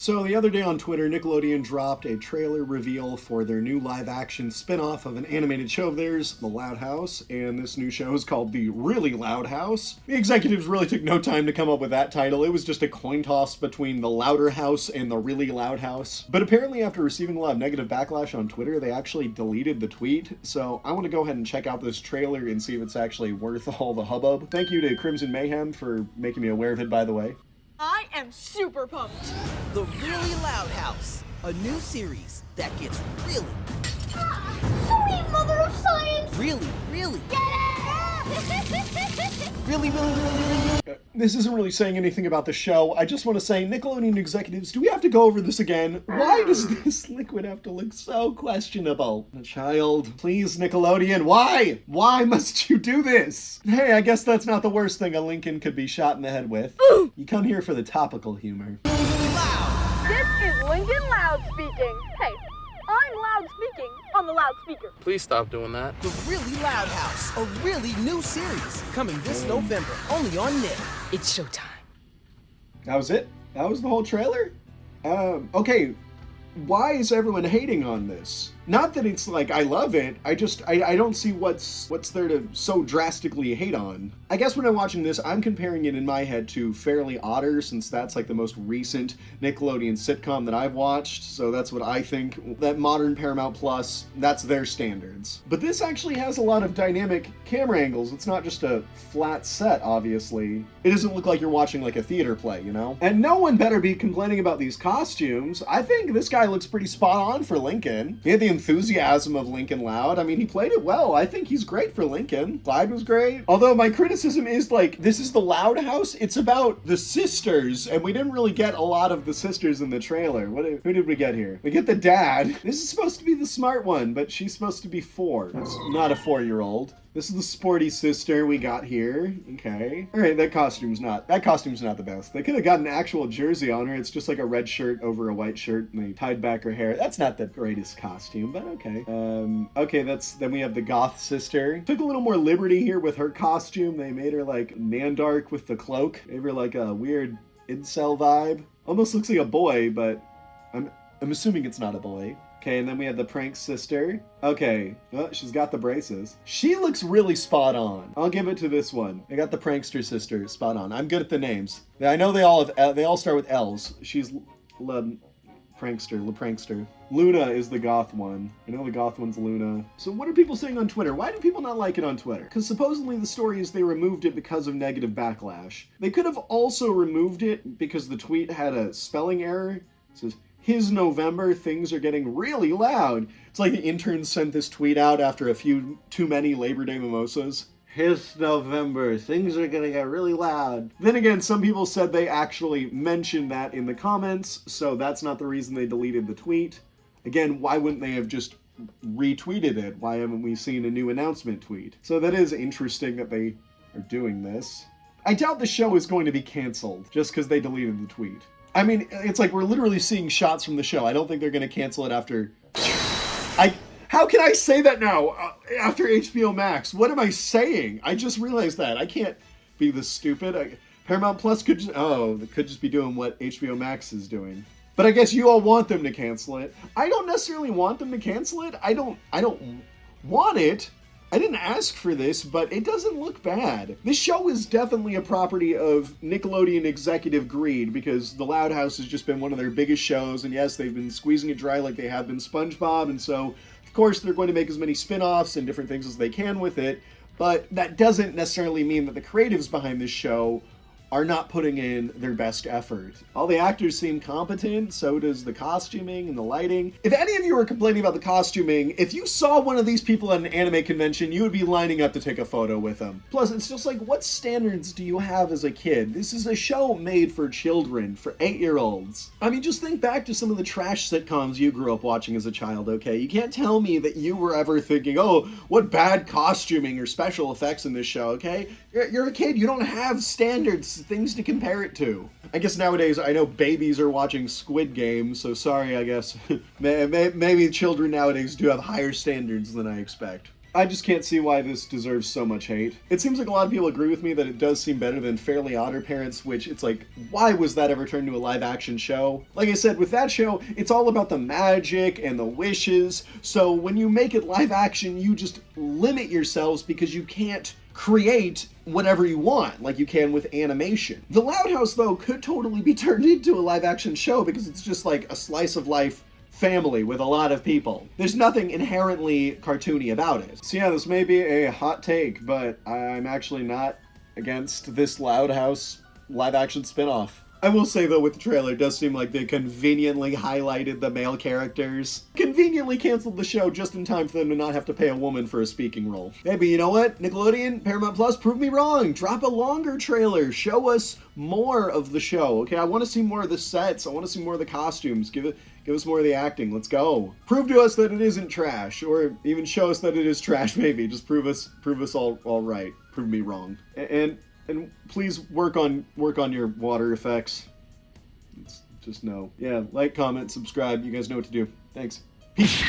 So the other day on Twitter, Nickelodeon dropped a trailer reveal for their new live-action spin-off of an animated show of theirs, The Loud House, and this new show is called The Really Loud House. The executives really took no time to come up with that title. It was just a coin toss between The Louder House and The Really Loud House. But apparently after receiving a lot of negative backlash on Twitter, they actually deleted the tweet. So I want to go ahead and check out this trailer and see if it's actually worth all the hubbub. Thank you to Crimson Mayhem for making me aware of it, by the way. I am super pumped. The Really Loud House, a new series that gets really, Sweet mother of science! really, Get it! really. This isn't really saying anything about the show. I just want to say, Nickelodeon executives, do we have to go over this again? Why does this liquid have to look so questionable? A child, please, Nickelodeon, why? Why must you do this? Hey, I guess that's not the worst thing a Lincoln could be shot in the head with. You come here for the topical humor. Loud. This is Lincoln Loud speaking. Hey, I'm loud speaking on the loudspeaker. Please stop doing that. The Really Loud House, a really new series coming this November, only on Nick. It's showtime. That was it? That was the whole trailer? Okay. Why is everyone hating on this? Not that it's like I love it, I don't see what's there to so drastically hate on. I guess when I'm watching this, I'm comparing it in my head to Fairly Odder, since that's like the most recent Nickelodeon sitcom that I've watched, so that's what I think. That modern Paramount Plus, that's their standards. But this actually has a lot of dynamic camera angles. It's not just a flat set, obviously. It doesn't look like you're watching like a theater play, you know? And no one better be complaining about these costumes. I think this guy looks pretty spot on for Lincoln. He had the enthusiasm of Lincoln Loud. I mean, he played it well. I think he's great for Lincoln. Clyde was great. Although my criticism is like, this is the Loud House. It's about the sisters, and we didn't really get a lot of the sisters in the trailer. Who did we get here? We get the dad. This is supposed to be the smart one, but she's supposed to be 4. It's not a 4-year-old. This is the sporty sister we got here. Okay. All right, that costume's not the best. They could have got an actual jersey on her. It's just like a red shirt over a white shirt, and they tied back her hair. That's not the greatest costume, but okay. Okay, then we have the goth sister. Took a little more liberty here with her costume. They made her like Nandark with the cloak. Gave her like a weird incel vibe. Almost looks like a boy, but I'm assuming it's not a boy. Okay, and then we have the prank sister. Okay, well, she's got the braces. She looks really spot on. I'll give it to this one. I got the prankster sister spot on. I'm good at the names. I know they all start with L's. She's prankster. Luna is the goth one. I know the goth one's Luna. So what are people saying on Twitter? Why do people not like it on Twitter? Because supposedly the story is they removed it because of negative backlash. They could have also removed it because the tweet had a spelling error. It says, "His November, things are getting really loud." It's like the intern sent this tweet out after a few too many Labor Day mimosas. His November, things are gonna get really loud. Then again, some people said they actually mentioned that in the comments, so that's not the reason they deleted the tweet. Again, why wouldn't they have just retweeted it? Why haven't we seen a new announcement tweet? So that is interesting that they are doing this. I doubt the show is going to be canceled just because they deleted the tweet. I mean, it's like we're literally seeing shots from the show. I don't think they're going to cancel it after... How can I say that now? After HBO Max? What am I saying? I just realized that. I can't be this stupid. Paramount Plus could just be doing what HBO Max is doing. But I guess you all want them to cancel it. I don't necessarily want them to cancel it. I don't want it. I didn't ask for this, but it doesn't look bad. This show is definitely a property of Nickelodeon executive greed, because The Loud House has just been one of their biggest shows, and yes, they've been squeezing it dry like they have been SpongeBob, and so, of course, they're going to make as many spin-offs and different things as they can with it, but that doesn't necessarily mean that the creatives behind this show are not putting in their best effort. All the actors seem competent, so does the costuming and the lighting. If any of you are complaining about the costuming, if you saw one of these people at an anime convention, you would be lining up to take a photo with them. Plus, it's just like, what standards do you have as a kid? This is a show made for children, for 8-year-olds. I mean, just think back to some of the trash sitcoms you grew up watching as a child, okay? You can't tell me that you were ever thinking, oh, what bad costuming or special effects in this show, okay? You're a kid, you don't have standards, things to compare it to. I guess nowadays, I know babies are watching Squid Game, so sorry, I guess. Maybe children nowadays do have higher standards than I expect. I just can't see why this deserves so much hate. It seems like a lot of people agree with me that it does seem better than Fairly Odder Parents, which it's like, why was that ever turned into a live action show? Like I said, with that show, it's all about the magic and the wishes, so when you make it live action, you just limit yourselves because you can't create whatever you want, like you can with animation. The Loud House, though, could totally be turned into a live action show because it's just like a slice of life family with a lot of people. There's nothing inherently cartoony about it. So yeah, this may be a hot take, but I'm actually not against this Loud House live action spinoff. I will say though, with the trailer, it does seem like they conveniently highlighted the male characters. Conveniently canceled the show just in time for them to not have to pay a woman for a speaking role. Hey, but you know what? Nickelodeon, Paramount Plus, prove me wrong. Drop a longer trailer. Show us more of the show, okay? I want to see more of the sets. I want to see more of the costumes. Give us more of the acting. Let's go. Prove to us that it isn't trash, or even show us that it is trash, maybe. Just prove us all right. Prove me wrong. And please work on your water effects. Just know. Yeah, like, comment, subscribe. You guys know what to do. Thanks. Peace.